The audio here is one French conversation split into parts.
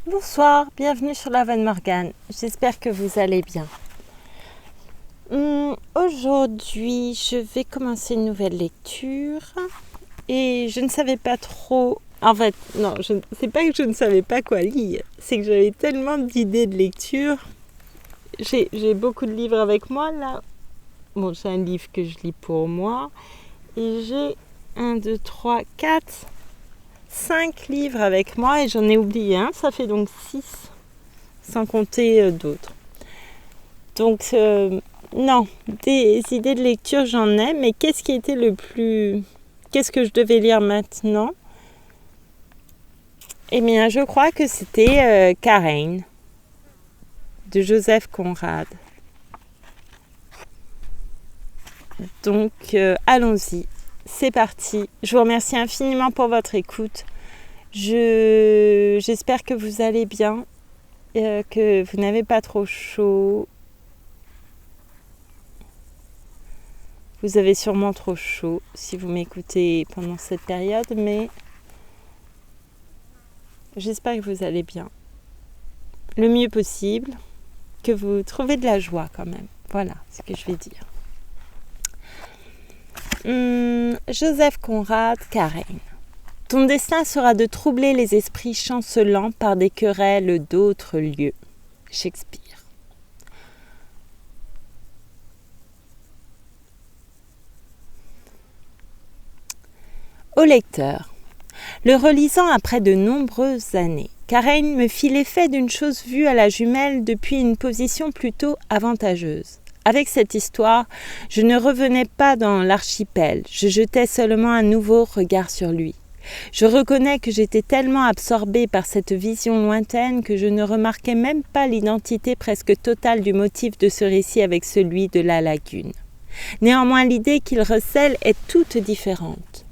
Bonsoir, bienvenue sur la Van Morgane. J'espère que vous allez bien. Aujourd'hui, je vais commencer une nouvelle lecture et je ne savais pas trop... En fait, non, c'est pas que je ne savais pas quoi lire, c'est que j'avais tellement d'idées de lecture. J'ai beaucoup de livres avec moi là. Bon, j'ai un livre que je lis pour moi et j'ai 1, 2, 3, 4, 5 livres avec moi et j'en ai oublié un, ça fait donc 6, sans compter d'autres. Donc, non, des idées de lecture j'en ai, mais qu'est-ce qui était le plus... Qu'est-ce que je devais lire maintenant ? Eh bien, je crois que c'était Karen, de Joseph Conrad. Donc, allons-y, c'est parti. Je vous remercie infiniment pour votre écoute. J'espère que vous allez bien, que vous n'avez pas trop chaud. Vous avez sûrement trop chaud si vous m'écoutez pendant cette période, mais j'espère que vous allez bien. Le mieux possible, que vous trouvez de la joie quand même. Voilà ce que je vais dire. Joseph Conrad, Karen. Ton destin sera de troubler les esprits chancelants par des querelles d'autres lieux. Shakespeare. Au lecteur. Le relisant après de nombreuses années, Karen me fit l'effet d'une chose vue à la jumelle depuis une position plutôt avantageuse. Avec cette histoire, je ne revenais pas dans l'archipel, je jetais seulement un nouveau regard sur lui. Je reconnais que j'étais tellement absorbée par cette vision lointaine que je ne remarquais même pas l'identité presque totale du motif de ce récit avec celui de la lagune. Néanmoins, l'idée qu'il recèle est toute différente.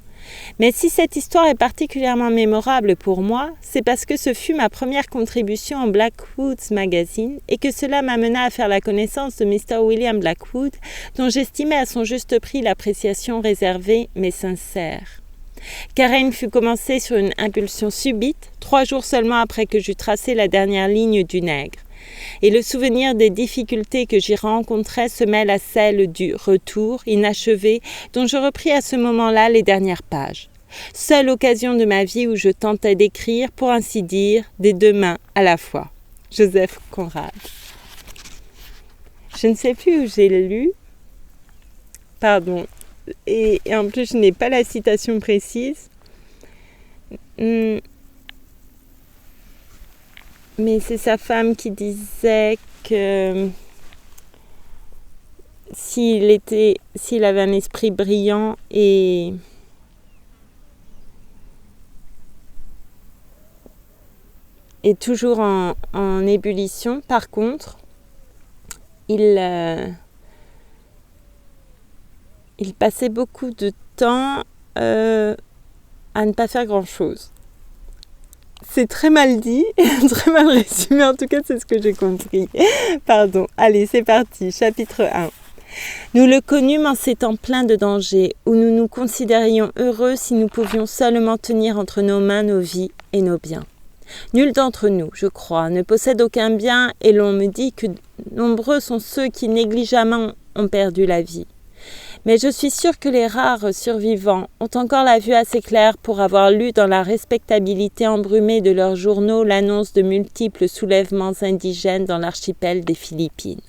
Mais si cette histoire est particulièrement mémorable pour moi, c'est parce que ce fut ma première contribution au Blackwoods Magazine et que cela m'amena à faire la connaissance de Mr. William Blackwood, dont j'estimais à son juste prix l'appréciation réservée mais sincère. Karen fut commencée sur une impulsion subite, 3 jours seulement après que j'eus tracé la dernière ligne du Nègre. Et le souvenir des difficultés que j'y rencontrais se mêle à celle du retour inachevé dont je repris à ce moment-là les dernières pages. Seule occasion de ma vie où je tentais d'écrire, pour ainsi dire, des 2 mains à la fois. Joseph Conrad. Je ne sais plus où j'ai lu. Pardon. Et en plus, je n'ai pas la citation précise. Mais c'est sa femme qui disait que s'il avait un esprit brillant et toujours en ébullition, par contre, il passait beaucoup de temps à ne pas faire grand-chose. C'est très mal dit, très mal résumé, en tout cas c'est ce que j'ai compris. Pardon, allez c'est parti, chapitre 1. Nous le connûmes en ces temps pleins de dangers, où nous nous considérions heureux si nous pouvions seulement tenir entre nos mains nos vies et nos biens. Nul d'entre nous, je crois, ne possède aucun bien, et l'on me dit que nombreux sont ceux qui négligemment ont perdu la vie. Mais je suis sûre que les rares survivants ont encore la vue assez claire pour avoir lu dans la respectabilité embrumée de leurs journaux l'annonce de multiples soulèvements indigènes dans l'archipel des Philippines.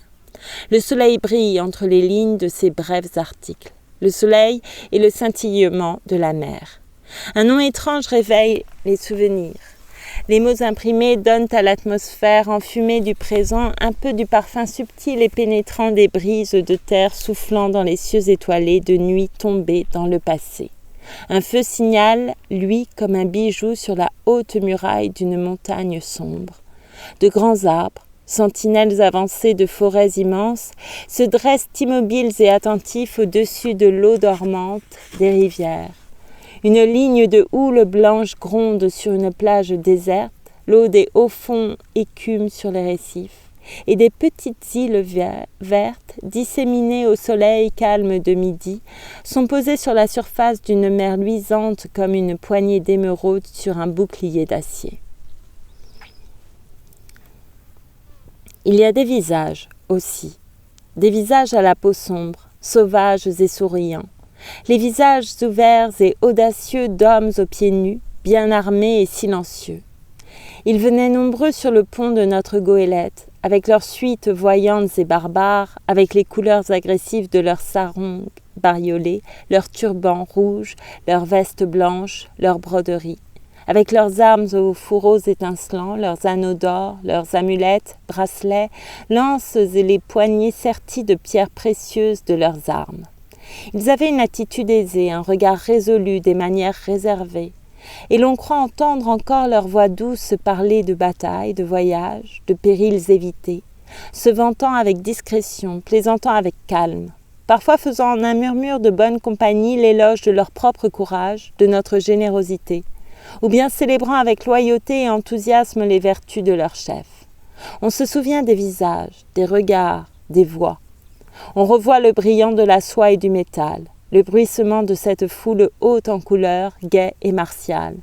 Le soleil brille entre les lignes de ces brefs articles. Le soleil et le scintillement de la mer. Un nom étrange réveille les souvenirs. Les mots imprimés donnent à l'atmosphère enfumée du présent un peu du parfum subtil et pénétrant des brises de terre soufflant dans les cieux étoilés de nuit tombée dans le passé. Un feu signale, lui, comme un bijou sur la haute muraille d'une montagne sombre. De grands arbres, sentinelles avancées de forêts immenses, se dressent immobiles et attentifs au-dessus de l'eau dormante des rivières. Une ligne de houle blanche gronde sur une plage déserte, l'eau des hauts fonds écume sur les récifs, et des petites îles vertes, disséminées au soleil calme de midi, sont posées sur la surface d'une mer luisante comme une poignée d'émeraudes sur un bouclier d'acier. Il y a des visages aussi, des visages à la peau sombre, sauvages et souriants, les visages ouverts et audacieux d'hommes aux pieds nus, bien armés et silencieux. Ils venaient nombreux sur le pont de notre goélette, avec leurs suites voyantes et barbares, avec les couleurs agressives de leurs sarongs bariolés, leurs turbans rouges, leurs vestes blanches, leurs broderies, avec leurs armes aux fourreaux étincelants, leurs anneaux d'or, leurs amulettes, bracelets, lances et les poignets sertis de pierres précieuses de leurs armes. Ils avaient une attitude aisée, un regard résolu, des manières réservées. Et l'on croit entendre encore leur voix douce parler de batailles, de voyages, de périls évités, se vantant avec discrétion, plaisantant avec calme, parfois faisant en un murmure de bonne compagnie l'éloge de leur propre courage, de notre générosité, ou bien célébrant avec loyauté et enthousiasme les vertus de leur chef. On se souvient des visages, des regards, des voix. On revoit le brillant de la soie et du métal, le bruissement de cette foule haute en couleur, gaie et martiale.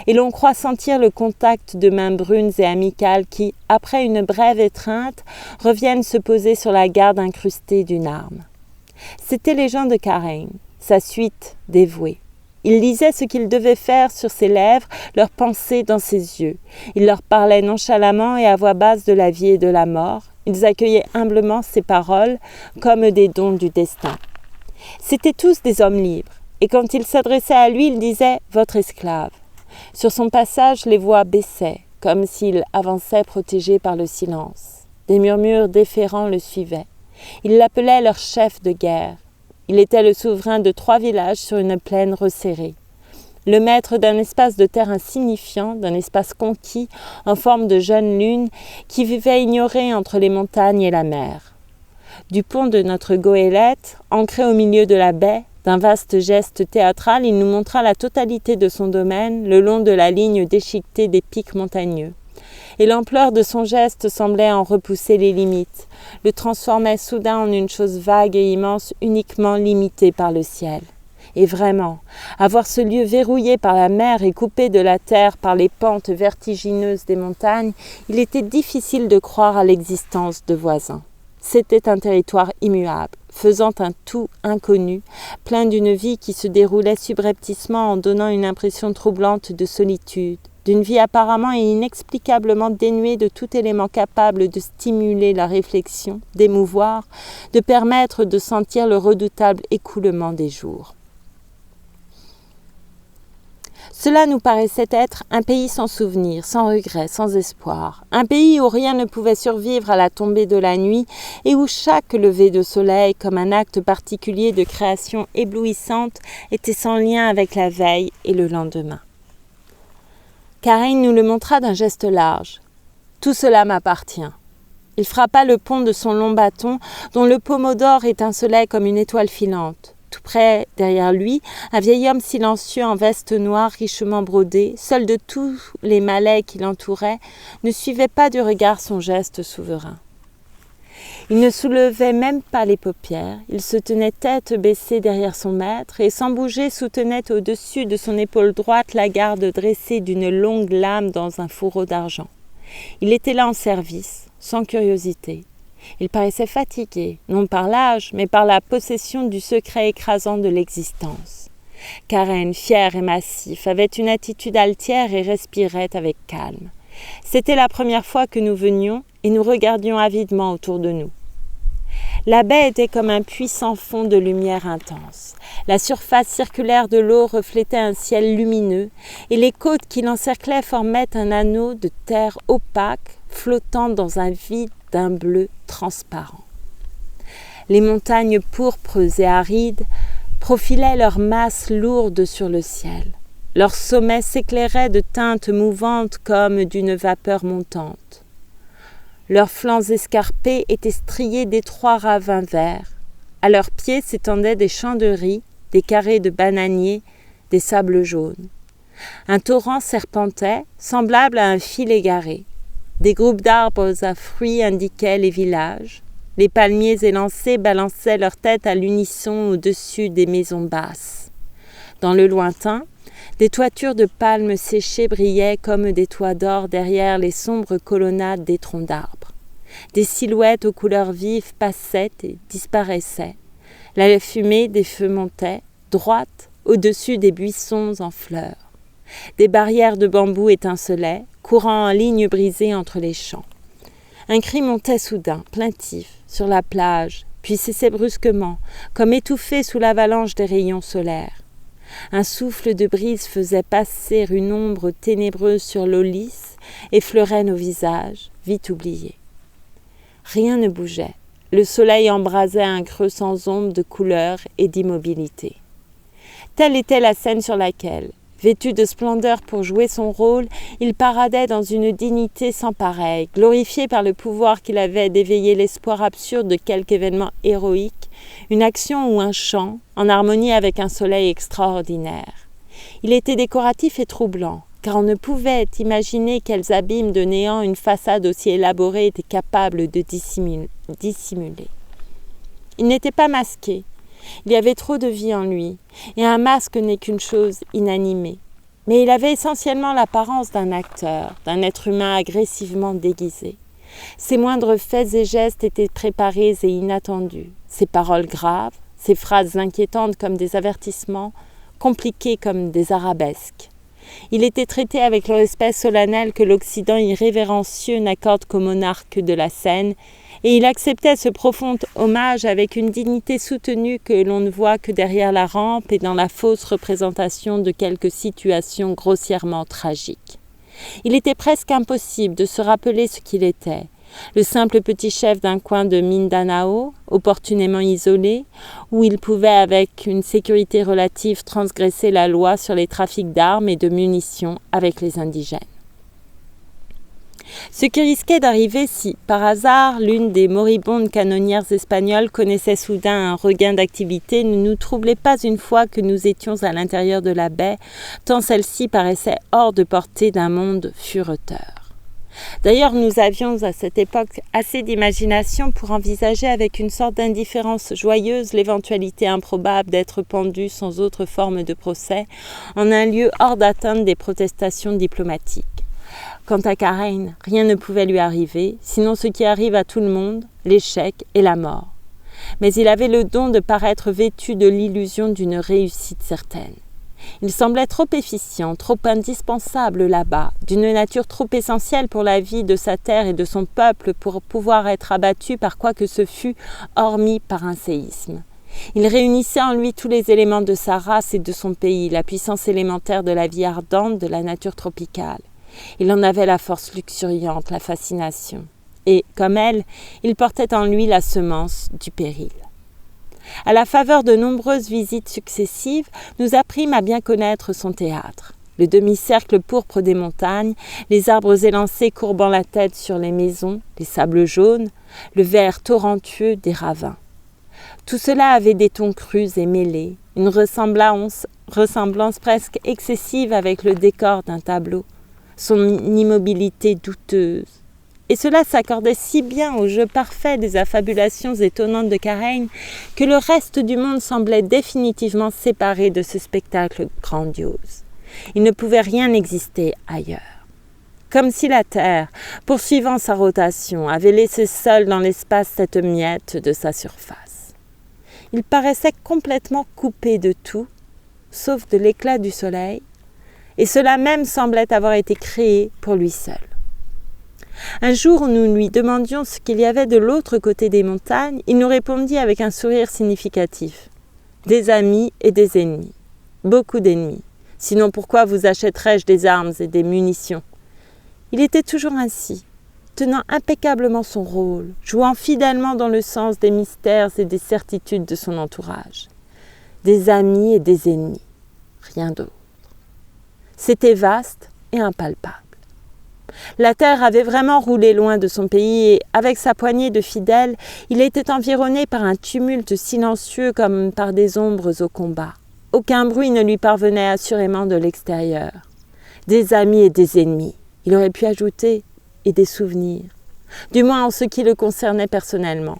Et l'on croit sentir le contact de mains brunes et amicales qui, après une brève étreinte, reviennent se poser sur la garde incrustée d'une arme. C'étaient les gens de Karen, sa suite dévouée. Il lisait ce qu'il devait faire sur ses lèvres, leurs pensées dans ses yeux. Il leur parlait nonchalamment et à voix basse de la vie et de la mort. Ils accueillaient humblement ses paroles comme des dons du destin. C'étaient tous des hommes libres, et quand il s'adressait à lui, il disait « votre esclave ». Sur son passage, les voix baissaient, comme s'il avançait protégé par le silence. Des murmures déférents le suivaient. Ils l'appelaient leur chef de guerre. Il était le souverain de 3 villages sur une plaine resserrée. Le maître d'un espace de terre insignifiant, d'un espace conquis en forme de jeune lune qui vivait ignoré entre les montagnes et la mer. Du pont de notre goélette, ancré au milieu de la baie, d'un vaste geste théâtral, il nous montra la totalité de son domaine le long de la ligne déchiquetée des pics montagneux. Et l'ampleur de son geste semblait en repousser les limites, le transformait soudain en une chose vague et immense uniquement limitée par le ciel. Et vraiment, à voir ce lieu verrouillé par la mer et coupé de la terre par les pentes vertigineuses des montagnes, il était difficile de croire à l'existence de voisins. C'était un territoire immuable, faisant un tout inconnu, plein d'une vie qui se déroulait subrepticement en donnant une impression troublante de solitude, d'une vie apparemment et inexplicablement dénuée de tout élément capable de stimuler la réflexion, d'émouvoir, de permettre de sentir le redoutable écoulement des jours. Cela nous paraissait être un pays sans souvenirs, sans regrets, sans espoir. Un pays où rien ne pouvait survivre à la tombée de la nuit et où chaque lever de soleil, comme un acte particulier de création éblouissante, était sans lien avec la veille et le lendemain. Karen nous le montra d'un geste large. « Tout cela m'appartient. » Il frappa le pont de son long bâton, dont le pommeau d'or étincelait comme une étoile filante. Tout près, derrière lui, un vieil homme silencieux en veste noire richement brodée, seul de tous les malais qui l'entouraient, ne suivait pas du regard son geste souverain. Il ne soulevait même pas les paupières, il se tenait tête baissée derrière son maître et sans bouger soutenait au-dessus de son épaule droite la garde dressée d'une longue lame dans un fourreau d'argent. Il était là en service, sans curiosité. Il paraissait fatigué, non par l'âge, mais par la possession du secret écrasant de l'existence. Karen, fier et massif, avait une attitude altière et respirait avec calme. C'était la première fois que nous venions et nous regardions avidement autour de nous. La baie était comme un puits sans fond de lumière intense. La surface circulaire de l'eau reflétait un ciel lumineux et les côtes qui l'encerclaient formaient un anneau de terre opaque flottant dans un vide d'un bleu transparent. Les montagnes pourpres et arides profilaient leurs masses lourdes sur le ciel. Leurs sommets s'éclairaient de teintes mouvantes comme d'une vapeur montante. Leurs flancs escarpés étaient striés d'étroits ravins verts. À leurs pieds s'étendaient des champs de riz, des carrés de bananiers, des sables jaunes. Un torrent serpentait, semblable à un fil égaré. Des groupes d'arbres à fruits indiquaient les villages. Les palmiers élancés balançaient leurs têtes à l'unisson au-dessus des maisons basses. Dans le lointain, des toitures de palmes séchées brillaient comme des toits d'or derrière les sombres colonnades des troncs d'arbres. Des silhouettes aux couleurs vives passaient et disparaissaient. La fumée des feux montait, droite, au-dessus des buissons en fleurs. Des barrières de bambou étincelaient, courant en ligne brisée entre les champs. Un cri montait soudain, plaintif, sur la plage, puis cessait brusquement, comme étouffé sous l'avalanche des rayons solaires. Un souffle de brise faisait passer une ombre ténébreuse sur l'eau lisse, effleurait nos visages, vite oubliés. Rien ne bougeait. Le soleil embrasait un creux sans ombre de couleur et d'immobilité. Telle était la scène sur laquelle, vêtu de splendeur pour jouer son rôle, il paradait dans une dignité sans pareille, glorifié par le pouvoir qu'il avait d'éveiller l'espoir absurde de quelque événement héroïque, une action ou un chant, en harmonie avec un soleil extraordinaire. Il était décoratif et troublant, car on ne pouvait imaginer quels abîmes de néant une façade aussi élaborée était capable de dissimuler. Il n'était pas masqué. Il y avait trop de vie en lui, et un masque n'est qu'une chose inanimée. Mais il avait essentiellement l'apparence d'un acteur, d'un être humain agressivement déguisé. Ses moindres faits et gestes étaient préparés et inattendus. Ses paroles graves, ses phrases inquiétantes comme des avertissements, compliquées comme des arabesques. Il était traité avec le respect solennel que l'Occident irrévérencieux n'accorde qu'aux monarques de la scène, et il acceptait ce profond hommage avec une dignité soutenue que l'on ne voit que derrière la rampe et dans la fausse représentation de quelques situations grossièrement tragiques. Il était presque impossible de se rappeler ce qu'il était, le simple petit chef d'un coin de Mindanao, opportunément isolé, où il pouvait avec une sécurité relative transgresser la loi sur les trafics d'armes et de munitions avec les indigènes. Ce qui risquait d'arriver si, par hasard, l'une des moribondes canonnières espagnoles connaissait soudain un regain d'activité ne nous troublait pas une fois que nous étions à l'intérieur de la baie, tant celle-ci paraissait hors de portée d'un monde fureteur. D'ailleurs, nous avions à cette époque assez d'imagination pour envisager avec une sorte d'indifférence joyeuse l'éventualité improbable d'être pendu sans autre forme de procès en un lieu hors d'atteinte des protestations diplomatiques. Quant à Karen, rien ne pouvait lui arriver, sinon ce qui arrive à tout le monde, l'échec et la mort. Mais il avait le don de paraître vêtu de l'illusion d'une réussite certaine. Il semblait trop efficient, trop indispensable là-bas, d'une nature trop essentielle pour la vie de sa terre et de son peuple pour pouvoir être abattu par quoi que ce fût, hormis par un séisme. Il réunissait en lui tous les éléments de sa race et de son pays, la puissance élémentaire de la vie ardente de la nature tropicale. Il en avait la force luxuriante, la fascination. Et, comme elle, il portait en lui la semence du péril. À la faveur de nombreuses visites successives, nous apprîmes à bien connaître son théâtre. Le demi-cercle pourpre des montagnes, les arbres élancés courbant la tête sur les maisons, les sables jaunes, le vert torrentueux des ravins. Tout cela avait des tons crus et mêlés, une ressemblance presque excessive avec le décor d'un tableau, son immobilité douteuse. Et cela s'accordait si bien au jeu parfait des affabulations étonnantes de Karen que le reste du monde semblait définitivement séparé de ce spectacle grandiose. Il ne pouvait rien exister ailleurs. Comme si la Terre, poursuivant sa rotation, avait laissé seule dans l'espace cette miette de sa surface. Il paraissait complètement coupé de tout, sauf de l'éclat du soleil, et cela même semblait avoir été créé pour lui seul. Un jour où nous lui demandions ce qu'il y avait de l'autre côté des montagnes, il nous répondit avec un sourire significatif. Des amis et des ennemis. Beaucoup d'ennemis. Sinon pourquoi vous achèterais-je des armes et des munitions ? Il était toujours ainsi, tenant impeccablement son rôle, jouant fidèlement dans le sens des mystères et des certitudes de son entourage. Des amis et des ennemis. Rien d'autre. C'était vaste et impalpable. La terre avait vraiment roulé loin de son pays et, avec sa poignée de fidèles, il était environné par un tumulte silencieux comme par des ombres au combat. Aucun bruit ne lui parvenait assurément de l'extérieur. Des amis et des ennemis, il aurait pu ajouter, et des souvenirs, du moins en ce qui le concernait personnellement.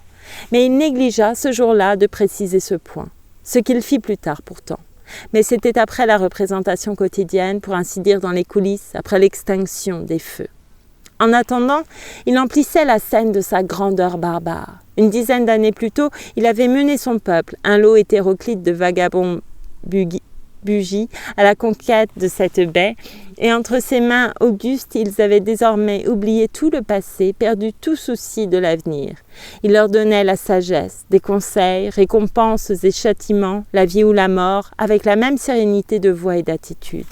Mais il négligea ce jour-là de préciser ce point, ce qu'il fit plus tard pourtant. Mais c'était après la représentation quotidienne, pour ainsi dire dans les coulisses, après l'extinction des feux. En attendant, il emplissait la scène de sa grandeur barbare. Une dizaine d'années plus tôt, il avait mené son peuple, un lot hétéroclite de vagabonds bugis, à la conquête de cette baie, et entre ses mains augustes, ils avaient désormais oublié tout le passé, perdu tout souci de l'avenir. Il leur donnait la sagesse, des conseils, récompenses et châtiments, la vie ou la mort, avec la même sérénité de voix et d'attitude.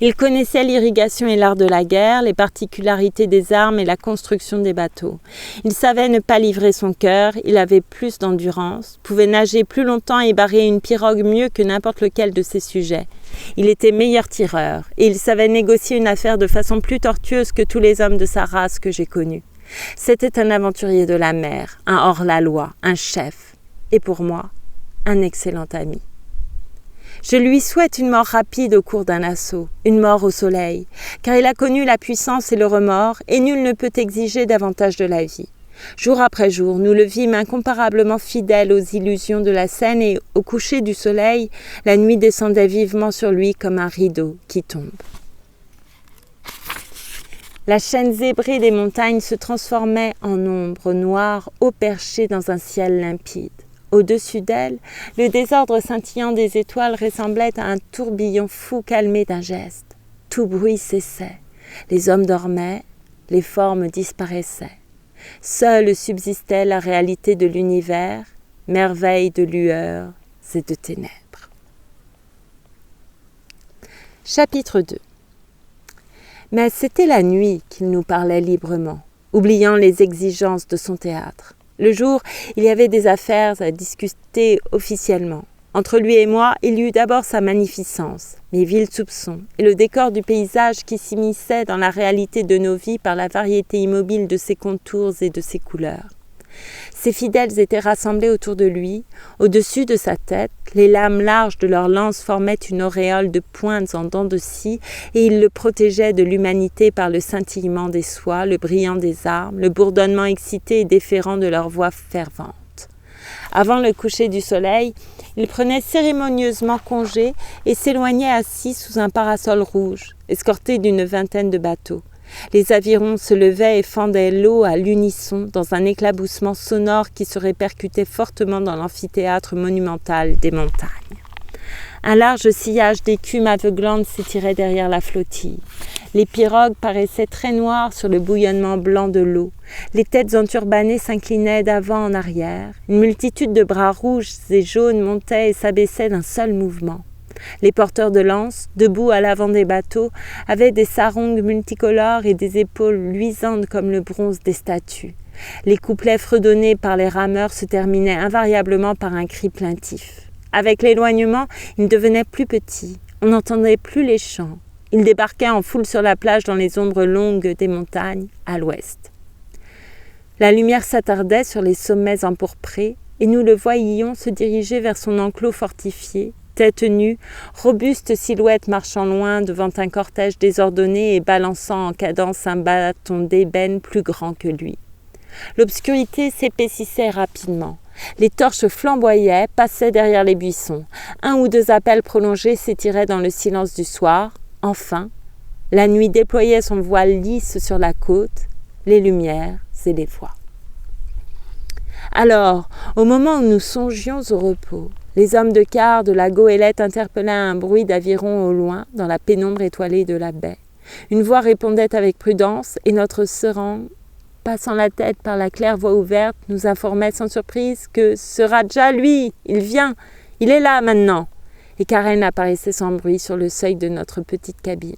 Il connaissait l'irrigation et l'art de la guerre, les particularités des armes et la construction des bateaux. Il savait ne pas livrer son cœur, il avait plus d'endurance, pouvait nager plus longtemps et barrer une pirogue mieux que n'importe lequel de ses sujets. Il était meilleur tireur et il savait négocier une affaire de façon plus tortueuse que tous les hommes de sa race que j'ai connus. C'était un aventurier de la mer, un hors-la-loi, un chef et pour moi, un excellent ami. Je lui souhaite une mort rapide au cours d'un assaut, une mort au soleil, car il a connu la puissance et le remords, et nul ne peut exiger davantage de la vie. Jour après jour, nous le vîmes incomparablement fidèle aux illusions de la scène, et au coucher du soleil, la nuit descendait vivement sur lui comme un rideau qui tombe. La chaîne zébrée des montagnes se transformait en ombre noire, haut perchée dans un ciel limpide. Au-dessus d'elle, le désordre scintillant des étoiles ressemblait à un tourbillon fou calmé d'un geste. Tout bruit cessait. Les hommes dormaient, les formes disparaissaient. Seule subsistait la réalité de l'univers, merveille de lueurs et de ténèbres. Chapitre 2. Mais c'était la nuit qu'il nous parlait librement, oubliant les exigences de son théâtre. Le jour, il y avait des affaires à discuter officiellement. Entre lui et moi, il y eut d'abord sa magnificence, mes vils soupçons, et le décor du paysage qui s'immisçait dans la réalité de nos vies par la variété immobile de ses contours et de ses couleurs. Ses fidèles étaient rassemblés autour de lui. Au-dessus de sa tête, les lames larges de leurs lances formaient une auréole de pointes en dents de scie et ils le protégeaient de l'humanité par le scintillement des soies, le brillant des armes, le bourdonnement excité et déférent de leurs voix ferventes. Avant le coucher du soleil, il prenait cérémonieusement congé et s'éloignait assis sous un parasol rouge, escorté d'une vingtaine de bateaux. Les avirons se levaient et fendaient l'eau à l'unisson dans un éclaboussement sonore qui se répercutait fortement dans l'amphithéâtre monumental des montagnes. Un large sillage d'écume aveuglante s'étirait derrière la flottille. Les pirogues paraissaient très noires sur le bouillonnement blanc de l'eau. Les têtes enturbanées s'inclinaient d'avant en arrière. Une multitude de bras rouges et jaunes montaient et s'abaissaient d'un seul mouvement. Les porteurs de lances, debout à l'avant des bateaux, avaient des sarongs multicolores et des épaules luisantes comme le bronze des statues. Les couplets fredonnés par les rameurs se terminaient invariablement par un cri plaintif. Avec l'éloignement, ils devenaient plus petits. On n'entendait plus les chants. Ils débarquaient en foule sur la plage dans les ombres longues des montagnes, à l'ouest. La lumière s'attardait sur les sommets empourprés, et nous le voyions se diriger vers son enclos fortifié, tête nue, robuste silhouette marchant loin devant un cortège désordonné et balançant en cadence un bâton d'ébène plus grand que lui. L'obscurité s'épaississait rapidement. Les torches flamboyaient, passaient derrière les buissons. Un ou deux appels prolongés s'étiraient dans le silence du soir. Enfin, la nuit déployait son voile lisse sur la côte, les lumières et les voix. Alors, au moment où nous songions au repos, les hommes de quart de la goélette interpellaient un bruit d'aviron au loin, dans la pénombre étoilée de la baie. Une voix répondait avec prudence, et notre serang, passant la tête par la claire voie ouverte, nous informait sans surprise que ce Raja, lui, il vient, il est là maintenant. Et Karen apparaissait sans bruit sur le seuil de notre petite cabine.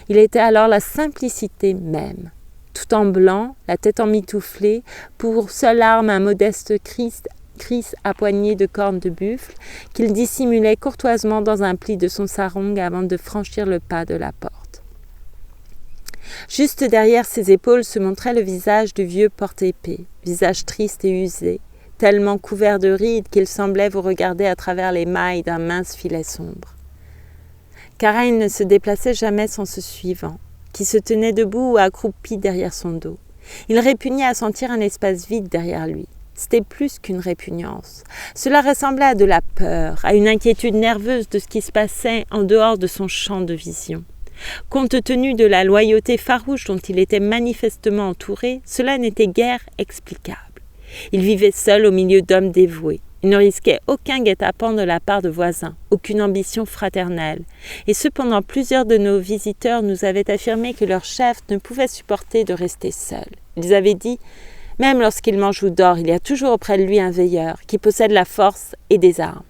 Il était alors la simplicité même. Tout en blanc, la tête emmitouflée, pour seule arme un modeste Christ à poignée de cornes de buffle, qu'il dissimulait courtoisement dans un pli de son sarong avant de franchir le pas de la porte. Juste derrière ses épaules se montrait le visage du vieux porte-épée, visage triste et usé, tellement couvert de rides qu'il semblait vous regarder à travers les mailles d'un mince filet sombre. Karen ne se déplaçait jamais sans ce suivant, qui se tenait debout ou accroupi derrière son dos. Il répugnait à sentir un espace vide derrière lui. C'était plus qu'une répugnance. Cela ressemblait à de la peur, à une inquiétude nerveuse de ce qui se passait en dehors de son champ de vision. Compte tenu de la loyauté farouche dont il était manifestement entouré, cela n'était guère explicable. Il vivait seul au milieu d'hommes dévoués. Il ne risquait aucun guet-apens de la part de voisins, aucune ambition fraternelle. Et cependant, plusieurs de nos visiteurs nous avaient affirmé que leur chef ne pouvait supporter de rester seul. Ils avaient dit « Même lorsqu'il mange ou dort, il y a toujours auprès de lui un veilleur qui possède la force et des armes. »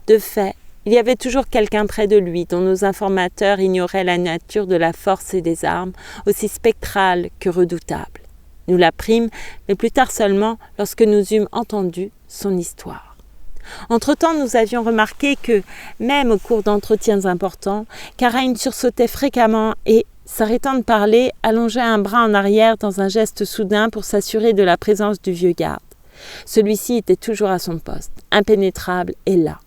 De fait, il y avait toujours quelqu'un près de lui dont nos informateurs ignoraient la nature de la force et des armes, aussi spectrale que redoutable. Nous l'apprîmes, mais plus tard seulement, lorsque nous eûmes entendu son histoire. Entre-temps, nous avions remarqué que, même au cours d'entretiens importants, Karaïn sursautait fréquemment et, s'arrêtant de parler, allongeait un bras en arrière dans un geste soudain pour s'assurer de la présence du vieux garde. Celui-ci était toujours à son poste, impénétrable et là.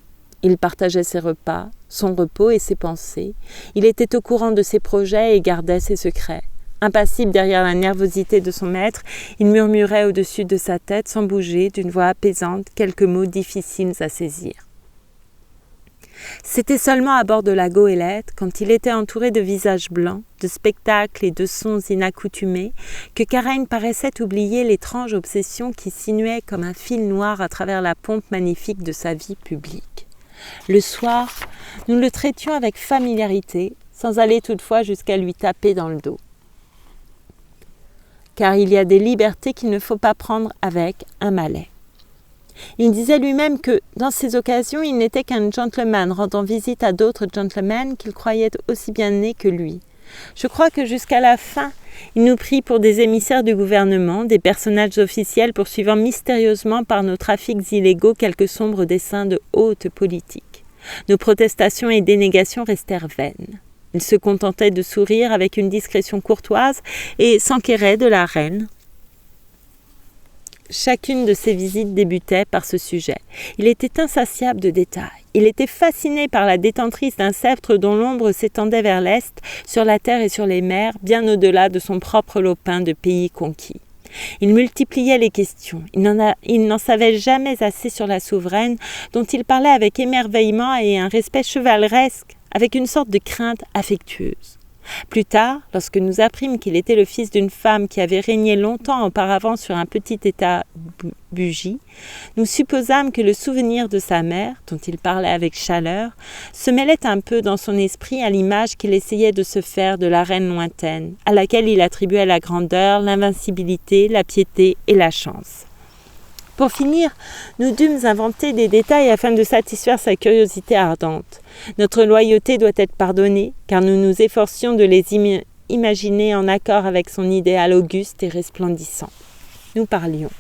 Il partageait ses repas, son repos et ses pensées. Il était au courant de ses projets et gardait ses secrets. Impassible derrière la nervosité de son maître, il murmurait au-dessus de sa tête sans bouger, d'une voix apaisante, quelques mots difficiles à saisir. C'était seulement à bord de la goélette, quand il était entouré de visages blancs, de spectacles et de sons inaccoutumés, que Karaïn paraissait oublier l'étrange obsession qui sinuait comme un fil noir à travers la pompe magnifique de sa vie publique. Le soir, nous le traitions avec familiarité, sans aller toutefois jusqu'à lui taper dans le dos. Car il y a des libertés qu'il ne faut pas prendre avec un malais. Il disait lui-même que, dans ces occasions, il n'était qu'un gentleman rendant visite à d'autres gentlemen qu'il croyait aussi bien nés que lui. Je crois que jusqu'à la fin, il nous prit pour des émissaires du gouvernement, des personnages officiels poursuivant mystérieusement par nos trafics illégaux quelques sombres desseins de haute politique. Nos protestations et dénégations restèrent vaines. Il se contentait de sourire avec une discrétion courtoise et s'enquérait de la reine. Chacune de ses visites débutait par ce sujet. Il était insatiable de détails. Il était fasciné par la détentrice d'un sceptre dont l'ombre s'étendait vers l'est, sur la terre et sur les mers, bien au-delà de son propre lopin de pays conquis. Il multipliait les questions. Il n'en savait jamais assez sur la souveraine, dont il parlait avec émerveillement et un respect chevaleresque, avec une sorte de crainte affectueuse. Plus tard, lorsque nous apprîmes qu'il était le fils d'une femme qui avait régné longtemps auparavant sur un petit état Bugie, nous supposâmes que le souvenir de sa mère, dont il parlait avec chaleur, se mêlait un peu dans son esprit à l'image qu'il essayait de se faire de la reine lointaine, à laquelle il attribuait la grandeur, l'invincibilité, la piété et la chance. Pour finir, nous dûmes inventer des détails afin de satisfaire sa curiosité ardente. Notre loyauté doit être pardonnée, car nous nous efforcions de les imaginer en accord avec son idéal auguste et resplendissant. Nous parlions.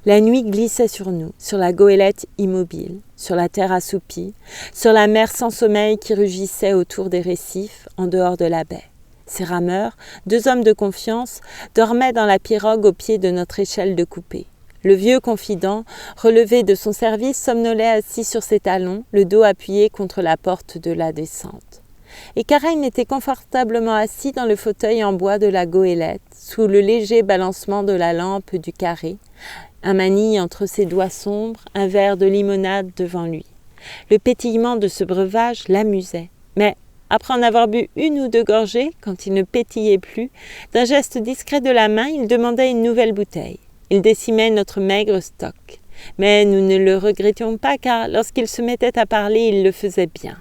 La nuit glissait sur nous, sur la goélette immobile, sur la terre assoupie, sur la mer sans sommeil qui rugissait autour des récifs, en dehors de la baie. Ces rameurs, 2 hommes de confiance, dormaient dans la pirogue au pied de notre échelle de coupée. Le vieux confident, relevé de son service, somnolait assis sur ses talons, le dos appuyé contre la porte de la descente. Et Karaïn était confortablement assis dans le fauteuil en bois de la goélette, sous le léger balancement de la lampe du carré, un manille entre ses doigts sombres, un verre de limonade devant lui. Le pétillement de ce breuvage l'amusait, mais après en avoir bu 1 ou 2 gorgées, quand il ne pétillait plus, d'un geste discret de la main, il demandait une nouvelle bouteille. Il décimait notre maigre stock. Mais nous ne le regrettions pas, car lorsqu'il se mettait à parler, il le faisait bien.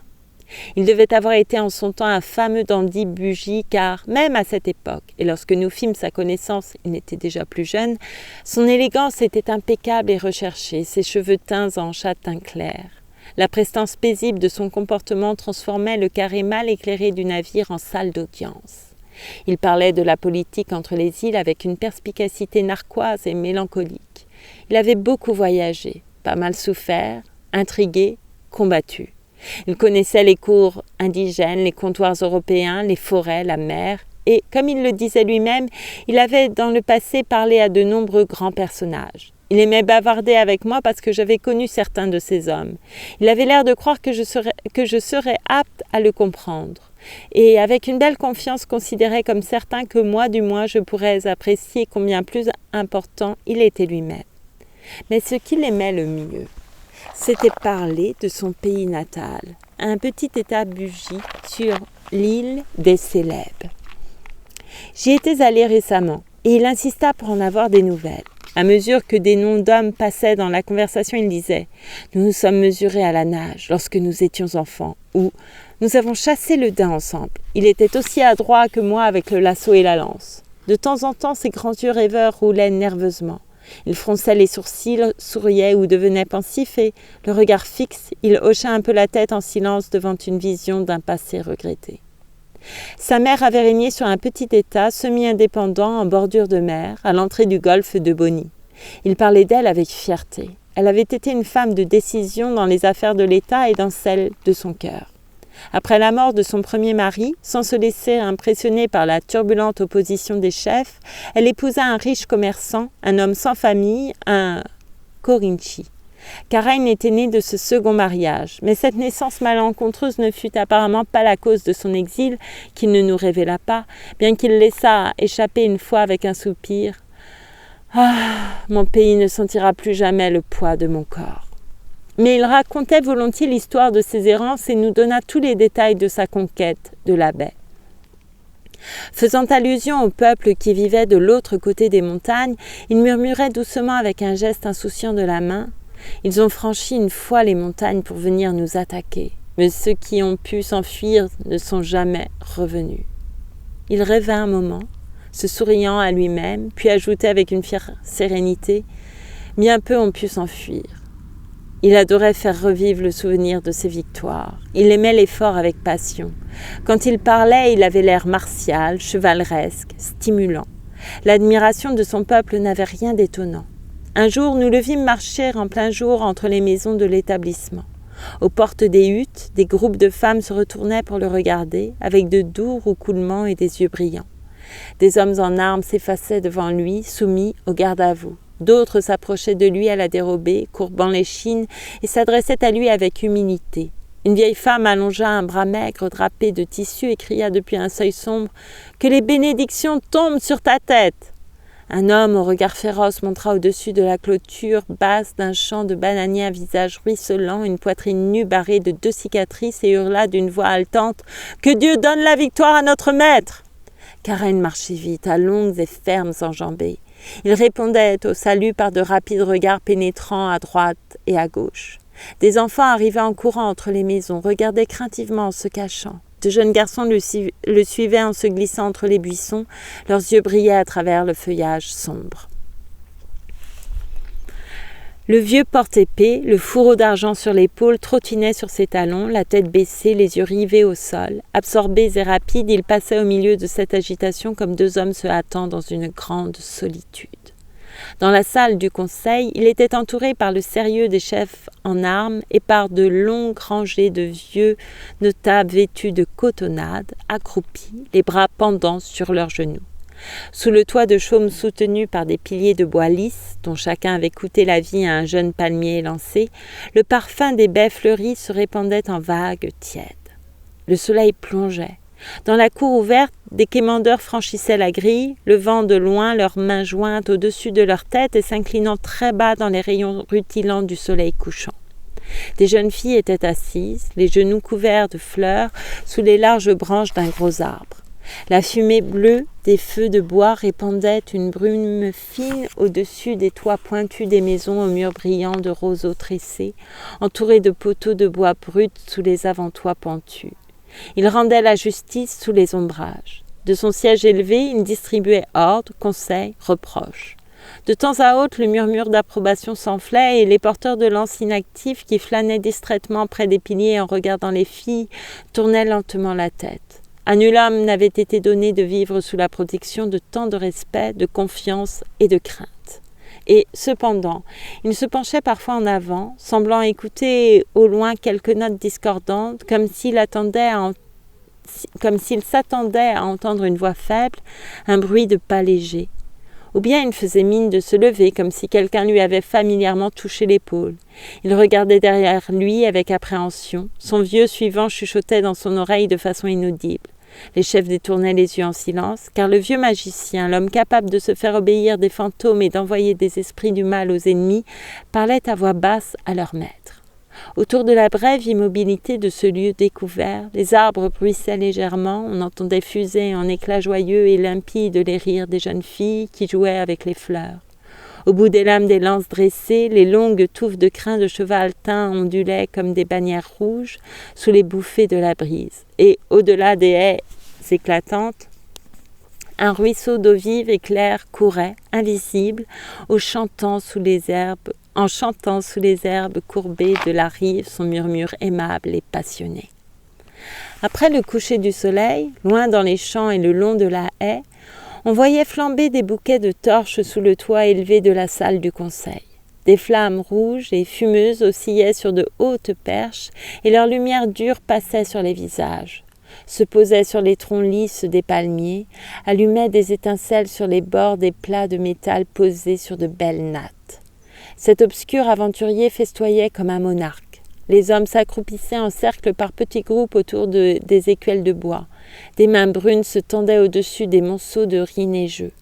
Il devait avoir été en son temps un fameux dandy Bugie, car même à cette époque, et lorsque nous fîmes sa connaissance, il n'était déjà plus jeune, son élégance était impeccable et recherchée, ses cheveux teints en châtain clair. La prestance paisible de son comportement transformait le carré mal éclairé du navire en salle d'audience. Il parlait de la politique entre les îles avec une perspicacité narquoise et mélancolique. Il avait beaucoup voyagé, pas mal souffert, intrigué, combattu. Il connaissait les cours indigènes, les comptoirs européens, les forêts, la mer, et, comme il le disait lui-même, il avait dans le passé parlé à de nombreux grands personnages. Il aimait bavarder avec moi parce que j'avais connu certains de ces hommes. Il avait l'air de croire que je serais apte à le comprendre. Et avec une belle confiance considérait comme certain que moi, du moins, je pourrais apprécier combien plus important il était lui-même. Mais ce qu'il aimait le mieux, c'était parler de son pays natal, un petit état bougie sur l'île des Célèbes. J'y étais allée récemment et il insista pour en avoir des nouvelles. À mesure que des noms d'hommes passaient dans la conversation, il disait « Nous nous sommes mesurés à la nage lorsque nous étions enfants » ou « Nous avons chassé le daim ensemble. Il était aussi adroit que moi avec le lasso et la lance. » De temps en temps, ses grands yeux rêveurs roulaient nerveusement. Il fronçait les sourcils, souriait ou devenait pensif et, le regard fixe, il hochait un peu la tête en silence devant une vision d'un passé regretté. Sa mère avait régné sur un petit état semi-indépendant en bordure de mer, à l'entrée du golfe de Bonny. Il parlait d'elle avec fierté. Elle avait été une femme de décision dans les affaires de l'État et dans celles de son cœur. Après la mort de son premier mari, sans se laisser impressionner par la turbulente opposition des chefs, elle épousa un riche commerçant, un homme sans famille, un Corinchi. Karen était née de ce second mariage, mais cette naissance malencontreuse ne fut apparemment pas la cause de son exil, qu'il ne nous révéla pas, bien qu'il laissa échapper une fois avec un soupir. « Ah, mon pays ne sentira plus jamais le poids de mon corps. » Mais il racontait volontiers l'histoire de ses errances et nous donna tous les détails de sa conquête de la baie. Faisant allusion au peuple qui vivait de l'autre côté des montagnes, il murmurait doucement avec un geste insouciant de la main « Ils ont franchi une fois les montagnes pour venir nous attaquer, mais ceux qui ont pu s'enfuir ne sont jamais revenus. » Il rêva un moment, se souriant à lui-même, puis ajoutait avec une fière sérénité « Bien peu ont pu s'enfuir. » Il adorait faire revivre le souvenir de ses victoires. Il aimait l'effort avec passion. Quand il parlait, il avait l'air martial, chevaleresque, stimulant. L'admiration de son peuple n'avait rien d'étonnant. Un jour, nous le vîmes marcher en plein jour entre les maisons de l'établissement. Aux portes des huttes, des groupes de femmes se retournaient pour le regarder, avec de doux roucoulements et des yeux brillants. Des hommes en armes s'effaçaient devant lui, soumis au garde-à-vous. D'autres s'approchaient de lui à la dérobée, courbant l'échine, et s'adressaient à lui avec humilité. Une vieille femme allongea un bras maigre drapé de tissu et cria depuis un seuil sombre « Que les bénédictions tombent sur ta tête !» Un homme au regard féroce montra au-dessus de la clôture basse d'un champ de bananiers un visage ruisselant, une poitrine nue barrée de 2 cicatrices et hurla d'une voix haletante « Que Dieu donne la victoire à notre maître !» Karen marchait vite, à longues et fermes enjambées. Il répondait au salut par de rapides regards pénétrants à droite et à gauche. Des enfants arrivaient en courant entre les maisons, regardaient craintivement en se cachant. De jeunes garçons le suivaient en se glissant entre les buissons, leurs yeux brillaient à travers le feuillage sombre. Le vieux porte-épée, le fourreau d'argent sur l'épaule, trottinait sur ses talons, la tête baissée, les yeux rivés au sol. Absorbés et rapides, il passait au milieu de cette agitation comme 2 hommes se hâtant dans une grande solitude. Dans la salle du conseil, il était entouré par le sérieux des chefs en armes et par de longues rangées de vieux notables vêtus de cotonnade, accroupis, les bras pendants sur leurs genoux. Sous le toit de chaume soutenu par des piliers de bois lisse, dont chacun avait coûté la vie à un jeune palmier élancé, le parfum des baies fleuries se répandait en vagues tièdes. Le soleil plongeait. Dans la cour ouverte, des quémandeurs franchissaient la grille, levant de loin leurs mains jointes au-dessus de leur tête et s'inclinant très bas dans les rayons rutilants du soleil couchant. Des jeunes filles étaient assises, les genoux couverts de fleurs, sous les larges branches d'un gros arbre. La fumée bleue des feux de bois répandait une brume fine au-dessus des toits pointus des maisons aux murs brillants de roseaux tressés, entourés de poteaux de bois brut sous les avant-toits pentus. Il rendait la justice sous les ombrages. De son siège élevé, il distribuait ordres, conseils, reproches. De temps à autre, le murmure d'approbation s'enflait et les porteurs de lances inactifs qui flânaient distraitement près des piliers en regardant les filles tournaient lentement la tête. À nul homme n'avait été donné de vivre sous la protection de tant de respect, de confiance et de crainte. Et cependant, il se penchait parfois en avant, semblant écouter au loin quelques notes discordantes, comme s'il s'attendait à entendre une voix faible, un bruit de pas léger. Ou bien il faisait mine de se lever, comme si quelqu'un lui avait familièrement touché l'épaule. Il regardait derrière lui avec appréhension. Son vieux suivant chuchotait dans son oreille de façon inaudible. Les chefs détournaient les yeux en silence, car le vieux magicien, l'homme capable de se faire obéir des fantômes et d'envoyer des esprits du mal aux ennemis, parlait à voix basse à leur maître. Autour de la brève immobilité de ce lieu découvert, les arbres bruissaient légèrement, on entendait fuser en éclats joyeux et limpides les rires des jeunes filles qui jouaient avec les fleurs. Au bout des lames des lances dressées, les longues touffes de crins de cheval teint ondulaient comme des bannières rouges sous les bouffées de la brise. Et au-delà des haies éclatantes, un ruisseau d'eau vive et claire courait, invisible, en chantant sous les herbes courbées de la rive son murmure aimable et passionné. Après le coucher du soleil, loin dans les champs et le long de la haie, on voyait flamber des bouquets de torches sous le toit élevé de la salle du conseil. Des flammes rouges et fumeuses oscillaient sur de hautes perches et leur lumière dure passait sur les visages, se posait sur les troncs lisses des palmiers, allumait des étincelles sur les bords des plats de métal posés sur de belles nattes. Cet obscur aventurier festoyait comme un monarque. Les hommes s'accroupissaient en cercle par petits groupes autour des écuelles de bois. Des mains brunes se tendaient au-dessus des monceaux de riz neigeux.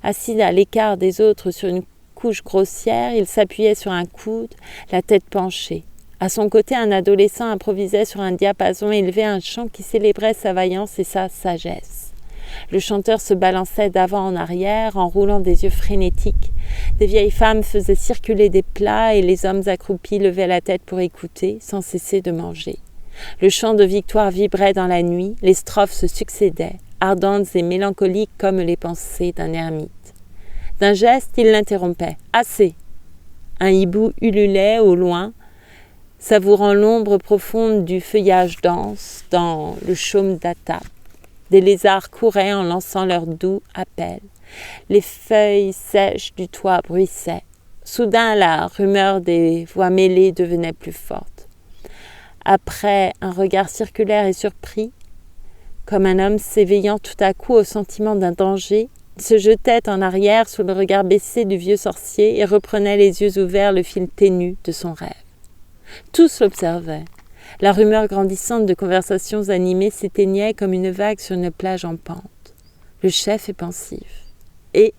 Assis à l'écart des autres sur une couche grossière, il s'appuyait sur un coude, la tête penchée. À son côté, un adolescent improvisait sur un diapason élevé un chant qui célébrait sa vaillance et sa sagesse. Le chanteur se balançait d'avant en arrière, en roulant des yeux frénétiques. Des vieilles femmes faisaient circuler des plats et les hommes accroupis levaient la tête pour écouter, sans cesser de manger. Le chant de victoire vibrait dans la nuit, les strophes se succédaient, ardentes et mélancoliques comme les pensées d'un ermite. D'un geste, il l'interrompait. « Assez !» Un hibou ululait au loin, savourant l'ombre profonde du feuillage dense dans le chaume d'attaque. Des lézards couraient en lançant leur doux appel. Les feuilles sèches du toit bruissaient. Soudain, la rumeur des voix mêlées devenait plus forte. Après un regard circulaire et surpris, comme un homme s'éveillant tout à coup au sentiment d'un danger, il se jetait en arrière sous le regard baissé du vieux sorcier et reprenait les yeux ouverts le fil ténu de son rêve. Tous l'observaient. La rumeur grandissante de conversations animées s'éteignait comme une vague sur une plage en pente. Le chef est pensif. Et,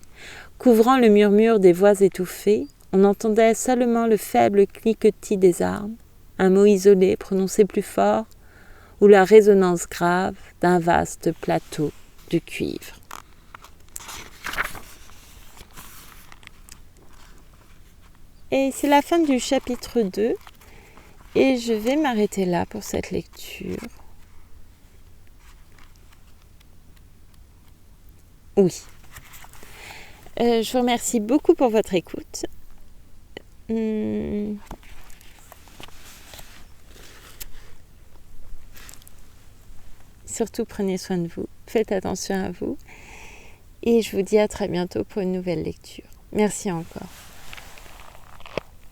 couvrant le murmure des voix étouffées, on entendait seulement le faible cliquetis des armes, un mot isolé prononcé plus fort, ou la résonance grave d'un vaste plateau de cuivre. Et c'est la fin du chapitre 2. Et je vais m'arrêter là pour cette lecture. Oui. Je vous remercie beaucoup pour votre écoute. Surtout, prenez soin de vous. Faites attention à vous. Et je vous dis à très bientôt pour une nouvelle lecture. Merci encore.